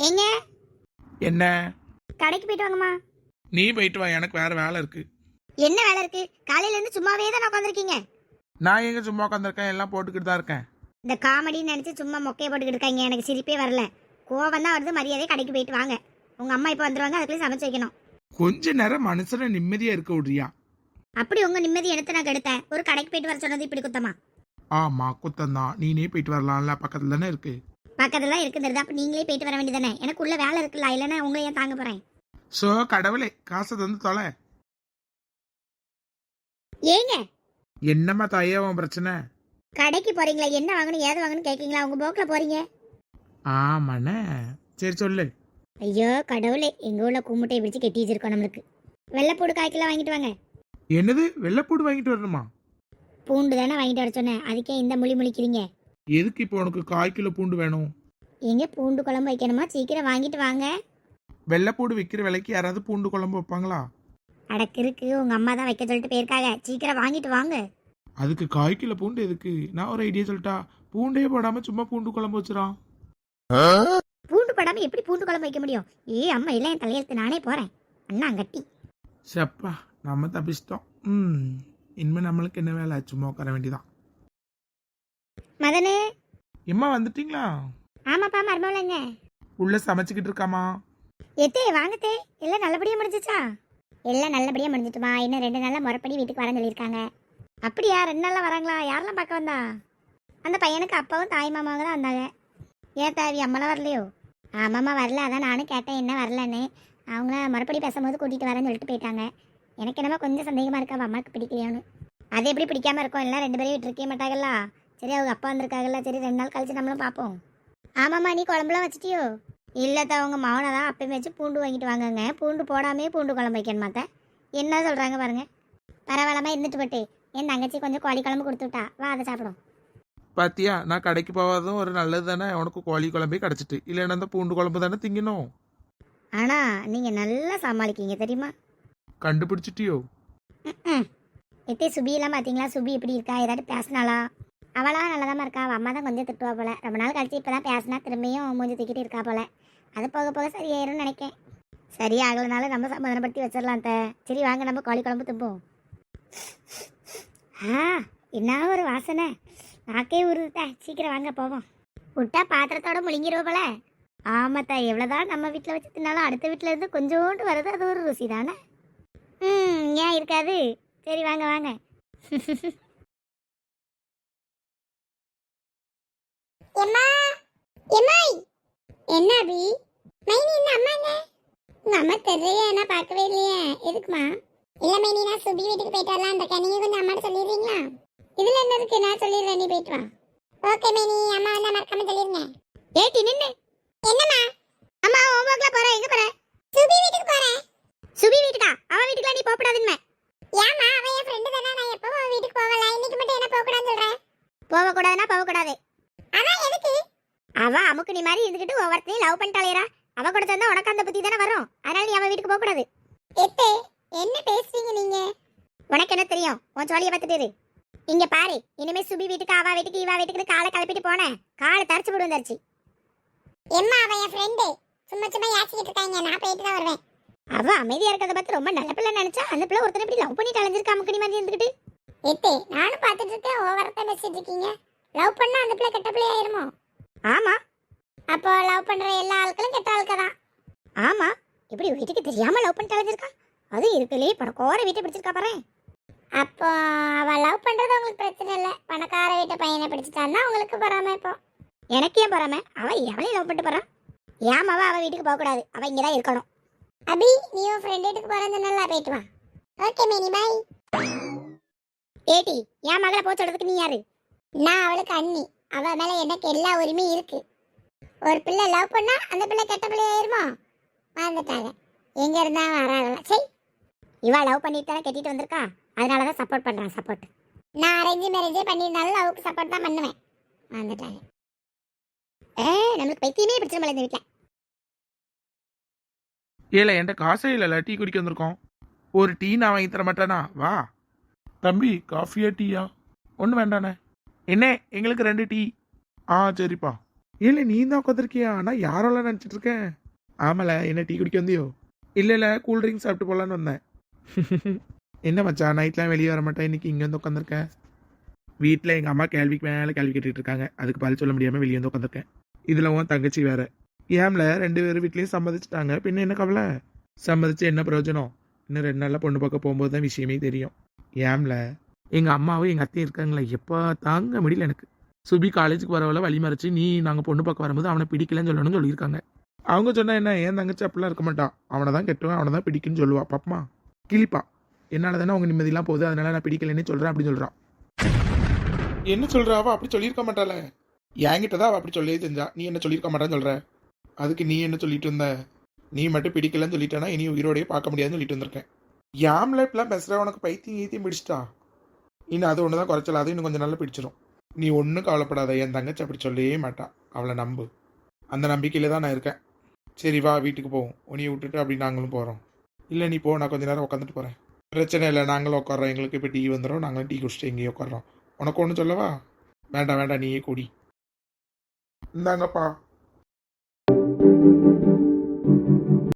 ஏங்க என்ன? கடைக்கு போயிட்டு வாங்கம்மா. நீ போயிட்டு வா, எனக்கு வேற வேலை இருக்கு. என்ன வேலை இருக்கு? காலையில இருந்து சும்மாவே தான் உட்காந்துருக்கீங்க. நான் எங்க சும்மா உட்காந்துருக்கேன், எல்லாம் போட்டுக்கிட்டு தான் இருக்கேன். இந்த காமெடின்னு நினைச்சு சும்மா மொக்கையை போட்டுக்கிட்டு இருக்காங்க. எனக்கு சிரிப்பே வரல. கோவம் தான் வருது. மரியாதையே கடைக்கு போயிட்டு வாங்க. உங்க அம்மா இப்போ வந்துருவாங்க, அதுக்குள்ளே சமைச்சு வைக்கணும். கொஞ்ச நேரம் மனுஷனை நிம்மதியா இருக்க விடுறியா? அப்படி உங்க நிம்மதி எடுத்து நான் கெடுத்தேன். ஒரு கடைக்கு போயிட்டு வர சொன்னது இப்படி குத்தமா? ஆமா குத்தந்தான், நீனே போயிட்டு வரலாம்ல, பக்கத்துல தானே இருக்கு. பக்கத்துல இருக்குறது. அப்ப நீங்களே போயிட்டு வர வேண்டியதானே? எனக்கு உள்ள வேலை இருக்குல்ல, இல்லைன்னா உங்களை ஏன் தாங்க போறேன்? சோ கடவுளே, காசை தந்து தொலை. ஏங்க என்னம்மா தாயே உன் பிரச்சனை? கடைக்கு போறீங்களா? என்ன வாங்கணும் ஏது வாங்கணும் கேட்கீங்களா? உங்க போக்குல போறீங்க. ஆமாண்ணே, சரி சொல்லு. ஐயோ கடவுளே, எங்க ஊர்ல கும்பிட்டை பிடிச்சு கெட்டி வச்சிருக்கோம். நம்மளுக்கு வெள்ளைப்பூடு 1/4 கிலோ வாங்கிட்டு வாங்க. என்னது, வெள்ளைப்பூடு வாங்கிட்டு வரணுமா? பூண்டு தானே வாங்கிட்டு வர சொன்னேன், அதுக்கே இந்த மொழி முழிக்கிறீங்க. எதுக்கு இப்போ உனக்கு 1/4 கிலோ பூண்டு வேணும்? எங்க பூண்டு குழம்பு வைக்கணுமா? சீக்கிரம் வாங்கிட்டு வாங்க. வெள்ளைப்பூடு விற்கிற விலைக்கு யாராவது பூண்டு குழம்பு வைப்பாங்களா? அடக்கு இருக்கு, உங்க அம்மா தான் வைக்க சொல்லிட்டு போயிருக்காங்க. சீக்கிரம் வாங்கிட்டு வாங்க. அதுக்கு 1/4 கிலோ பூண்டு எதுக்கு? நான் ஒரு ஐடியா சொல்லிட்டா, பூண்டே போடாம சும்மா பூண்டு குழம்பு வச்சிரான். பூண்டு போடாம எப்படி பூண்டு குழம்பு வைக்க முடியும்? அம்மா இல்லை, என் தலையெழுத்து, நானே போறேன். அண்ணா கட்டி சப்பா, நம்ம தப்பிச்சிட்டோம். இனிமே நம்மளுக்கு என்ன வேலை? சும்மா உட்கார வேண்டியதான். மதனு. எம்மா வந்துட்டீங்களா? ஆமாப்பா, மருமவளைங்க உள்ள சமைச்சுக்கிட்டு இருக்காமா? எத்தே வாங்கத்தே. எல்லாம் நல்லபடியா முடிஞ்சிச்சா? எல்லாம் நல்லபடியா முடிஞ்சிட்டுமா. இன்னும் 2 நாள்ல முறைப்படி வீட்டுக்கு வரேன்னு சொல்லியிருக்காங்க. அப்படியா? 2 நாள்ல வராங்களா? யாரெல்லாம் பார்க்க வந்தா? அந்த பையனுக்கு அப்பாவும் தாய் மாமாவும் தான் வந்தாங்க. ஏன் தாவி அம்மாலாம் வரலையோ? ஆமாம்மா வரல. அதான் நானும் கேட்டேன் என்ன வரலன்னு. அவங்க முறைப்படி பேசும்போது கூட்டிகிட்டு வரேன்னு சொல்லிட்டு போயிட்டாங்க. எனக்கு என்னமோ கொஞ்சம் சந்தேகமாக இருக்கா, அம்மாவுக்கு பிடிக்கலையோன்னு. அது எப்படி பிடிக்காம இருக்கும்? எல்லாம் 2 பேரையும் விட்டுருக்கே மாட்டாங்கல்ல. சரி, அவங்க அப்பா வந்திருக்காங்கல்ல, சரி 2 நாள் கழிச்சு நம்மளும் பார்ப்போம். ஆமாம்மா, நீ குழம்புலாம் வச்சிட்டியோ? இல்லைத்தா, அவங்க மௌனை தான் அப்பயும் வச்சு பூண்டு வாங்கிட்டு வாங்கங்க. பூண்டு போடாமே பூண்டு குழம்பு வைக்கணும் மாத்த. என்ன சொல்கிறாங்க பாருங்க. பரவாயில்லாமல் இருந்துட்டு போட்டு என் தங்கச்சி கொஞ்சம் கோழி குழம்பு கொடுத்துட்டா. வா, அதை சாப்பிடும். பாத்தியா, நான் கடைக்கு போகாதும் ஒரு நல்லது தானே. உனக்கு கோழி குழம்பே கிடச்சிட்டு, இல்லைன்னா அந்த பூண்டு குழம்பு தானே திங்கணும். ஆனால் நீங்கள் நல்லா சமாளிக்கீங்க தெரியுமா? கண்டுபிடிச்சிட்டியோ? எத்தே சுபியெல்லாம் பார்த்தீங்களா? சுபி எப்படி இருக்கா? ஏதாட்டு பேசினாளா? அவளா நல்லதாம இருக்கா. அவள் அம்மா தான் கொஞ்சம் திட்டுவா போல. ரொம்ப நாள் கழிச்சு இப்போ தான் பேசினா திரும்பியும் மூஞ்சி தூக்கிட்டு இருக்கா போல. அது போக போக சரியாயிரும்னு நினைக்கேன். சரியாகலனால நம்ம சமாதானப்படுத்தி வச்சிடலாம். சரி வாங்க, நம்ம கோழி குழம்பு தும்போம். என்ன ஒரு வாசனை, நாக்கே உருதுட்ட. சீக்கிரம் வாங்க போவோம். விட்டா பாத்திரத்தோட முழுங்கிடுவோம் போல. ஆமாத்தா, எவ்வளோதான் நம்ம வீட்டில் வச்சு தின்னாலும் அடுத்த வீட்டில் இருந்து கொஞ்சோண்டு வருது. அது ஒரு ருசி தானே. ஏன் இருக்காது? சரி வாங்க வாங்க. என்ன அபி? மைனி, என்ன அம்மாங்க? உங்க அம்மா தெரியல, என்ன பார்க்கவே இல்லையே. எதுக்குமா? இல்ல மைனி, நான் சுபி வீட்டுக்கு போயிட்டு வரலாம். அந்த நீங்க கொஞ்சம் அம்மாட்ட சொல்லிடுறீங்களா? இதுல என்ன இருக்கு? நான் சொல்லிடுறேன், நீ போயிட்டு வா. ஓகே மைனி, அம்மா வந்தா மறக்காம சொல்லிருங்க. ஏட்டி நின்னு. என்னம்மா? அம்மா ஹோம்வொர்க்ல போறேன். எங்க போற? சுபி வீட்டுக்கு போறேன். சுபி வீட்டுக்கா? அவ வீட்டுக்குலாம் நீ போக கூடாதுன்னு. ஏமா? அவ என் ஃப்ரெண்ட் தானே. நான் எப்பவும் அவ வீட்டுக்கு போகல. இன்னைக்கு மட்டும் என்ன போக கூடாதுன்னு சொல்றேன்? போக கூடாதுன்னா போக கூடாது. ஆனா எதுக்கு? அவ அமுக்கு நீ மாதிரி இருந்துக்கிட்டு ஒவ்வொருத்தையும் லவ் பண்ணிட்டாளேரா. அவ கூட சேர்ந்தா உனக்கு அந்த புத்தி தானே வரும். அதனால நீ அவ வீட்டுக்கு போக கூடாது. எத்தே, என்ன பேசுறீங்க நீங்க? உனக்கு என்ன தெரியும்? உன் ஜோலியை பார்த்துட்டு இரு. இங்க பாரு, இனிமே சுபி வீட்டுக்கு அவ வீட்டுக்கு இவா வீட்டுக்கு காலை கிளப்பிட்டு போனேன், காலை தரிச்சு போடுவோம். தரிச்சு எம்மா, அவ என் ஃப்ரெண்டு. சும்மா சும்மா யாச்சிக்கிட்டு இருக்காங்க. நான் போயிட்டு தான் வருவேன். அவ அமைதியா இருக்கிறத பார்த்து ரொம்ப நல்ல பிள்ளை நினைச்சா அந்த பிள்ளை ஒருத்தனை இப்படி லவ் பண்ணிட்டு அலைஞ்சிருக்கா. அமுக்கணி மாதிரி இருந்துக்கிட்டு. எத்தே, நானும் பார்த்துட்டு இருக்கேன். ஓவரத்தை மெசேஜ் இருக்கீங்க. லவ் பண்ணா அந்த பிள்ளை கெட்ட பிள்ளை ஆயிருமோ? ஆமா, அப்போ லவ் பண்ற எல்லா ஆட்களும் கெட்ட ஆளுக்க தான். ஆமா, இப்படி வீட்டுக்கு தெரியாம லவ் பண்ணிட்டு அலைஞ்சிருக்கா. அது இருக்குல்லே பணக்கார வீட்டை பிடிச்சிருக்கா பாரு. அப்போ அவ லவ் பண்றது உங்களுக்கு பிரச்சனை இல்லை. பணக்கார வீட்டை பையனை பிடிச்சிட்டான்னா உங்களுக்கு பொறாம. இப்போ எனக்கு ஏன் பொறாம? அவ எவளையும் லவ் பண்ணிட்டு போறான். ஏமாவா அவ வீட்டுக்கு போக கூடாது. அவ இங்கதான் இருக்கணும். அபி, நீ உன் ஃப்ரெண்ட் வீட்டுக்கு போறது நல்லா, போயிட்டு வா. Okay many, by. ஏடி, என் மகளை போக சொல்றதுக்கு நீ யாரு? நான் அவளுக்கு அண்ணி. அவ மேல எனக்கு எல்லா உரிமையும் இருக்கு. ஒரு பிள்ளை லவ் பண்ணா அந்த பிள்ளை கெட்ட பிள்ளை ஆயிருமோ? வாழ்ந்துட்டாங்க. எங்க இருந்தா வராங்க. சரி, இவா லவ் பண்ணிட்டு தானே கட்டிட்டு வந்திருக்கா. அதனாலதான் சப்போர்ட் பண்றான். சப்போர்ட் நான் அரேஞ்ச் மேரேஜே பண்ணியிருந்தாலும் லவ்க்கு சப்போர்ட் தான் பண்ணுவேன். வாழ்ந்துட்டாங்க. நம்மளுக்கு பைத்தியமே பிடிச்சிருமல இந்த வீட்டில். ஏல, என்கிட்ட காசே இல்லைல்ல, டீ குடிக்க வந்திருக்கோம். ஒரு டீ நான் வாங்கி தர மாட்டேனா? வா தம்பி, காஃபியா டீயா? ஒன்றும் வேண்டாண்ணே. என்ன, எங்களுக்கு 2 டீ. சரிப்பா. இல்லை நீ தான் உட்காந்துருக்கியா? நான் யாரோலாம் நினச்சிட்டு இருக்கேன். ஆமால, என்ன டீ குடிக்க வந்தியோ? இல்லை கூல் ட்ரிங்க்ஸ் சாப்பிட்டு போகலான்னு வந்தேன். என்ன மச்சான் நைட்லாம் வெளியே வர மாட்டேன், இன்னைக்கு இங்கே வந்து உட்காந்துருக்கேன். வீட்டில் எங்கள் அம்மா கேள்விக்கு மேலே கேள்வி கேட்டுட்டு இருக்காங்க, அதுக்கு பதில் சொல்ல முடியாமல் வெளியே வந்து உட்காந்துருக்கேன். இதில் உன் தங்கச்சி வேற. ஏம்ல 2 பேர் வீட்லேயும் சம்மதிச்சிட்டாங்க, பின்ன என்ன கவலை? சம்மதிச்சு என்ன பிரயோஜனம்? இன்னும் 2 நாளில் பொண்ணு பார்க்க போகும்போது தான் விஷயமே தெரியும். ஏம்ல எங்கள் அம்மாவும் எங்கள் அத்தையும் இருக்காங்களே, எப்போ தாங்க முடியல எனக்கு. சுபி காலேஜுக்கு வரவளை வழி மறைச்சு நீ நாங்கள் பொண்ணு பார்க்க வரும்போது அவனை பிடிக்கலன்னு சொல்லணும்னு சொல்லியிருக்காங்க. அவங்க சொன்னா என்ன, ஏன் தங்கச்சி அப்படிலாம் இருக்க மாட்டான், அவனை தான் கெட்டுவான், அவனை தான் பிடிக்குன்னு சொல்லுவா. பாப்பமா கிளிப்பா, என்னால் தானே அவங்க நிம்மதியெல்லாம் போகுது, அதனால நான் பிடிக்கலன்னு சொல்கிறேன் அப்படின்னு சொல்கிறான். என்ன சொல்கிறா? அவள் அப்படி சொல்லியிருக்க மாட்டாள. என்கிட்ட தான் அவள் அப்படி சொல்லியே தெரிஞ்சா, நீ என்ன சொல்லியிருக்க மாட்டான்னு சொல்கிற. அதுக்கு நீ என்ன சொல்லிட்டு இருந்த? நீ மட்டும் பிடிக்கலன்னு சொல்லிட்டேன்னா இனி உயிரோடையே பார்க்க முடியாதுன்னு சொல்லிட்டு வந்திருக்கேன். யாம்ல இப்பெல்லாம் பேசுகிற, உனக்கு பைத்தியம் ஈத்தியம் பிடிச்சிட்டா? இன்னும் அது ஒன்று தான் குறைச்சல, அது இன்னும் கொஞ்சம் நாளில் பிடிச்சிரும். நீ ஒன்றும் கவலைப்படாத, என் தங்கச்சி அப்படி சொல்லவே மாட்டான், அவளை நம்பு. அந்த நம்பிக்கையில் தான் நான் இருக்கேன். சரி வா வீட்டுக்கு போவோம், உன்னையை விட்டுட்டு அப்படி நாங்களும் போகிறோம். இல்லை நீ போ, நான் கொஞ்ச நேரம் உட்காந்துட்டு போகிறேன். பிரச்சனை இல்லை, நாங்களும் உட்காரோம், எங்களுக்கு இப்போ டீ வந்துடும், நாங்களும் டீ குடிச்சிட்டு எங்கேயும் உட்காரோம். உனக்கு ஒன்று சொல்லவா? வேண்டாம் வேண்டாம், நீயே குடி. இந்தாங்கப்பா.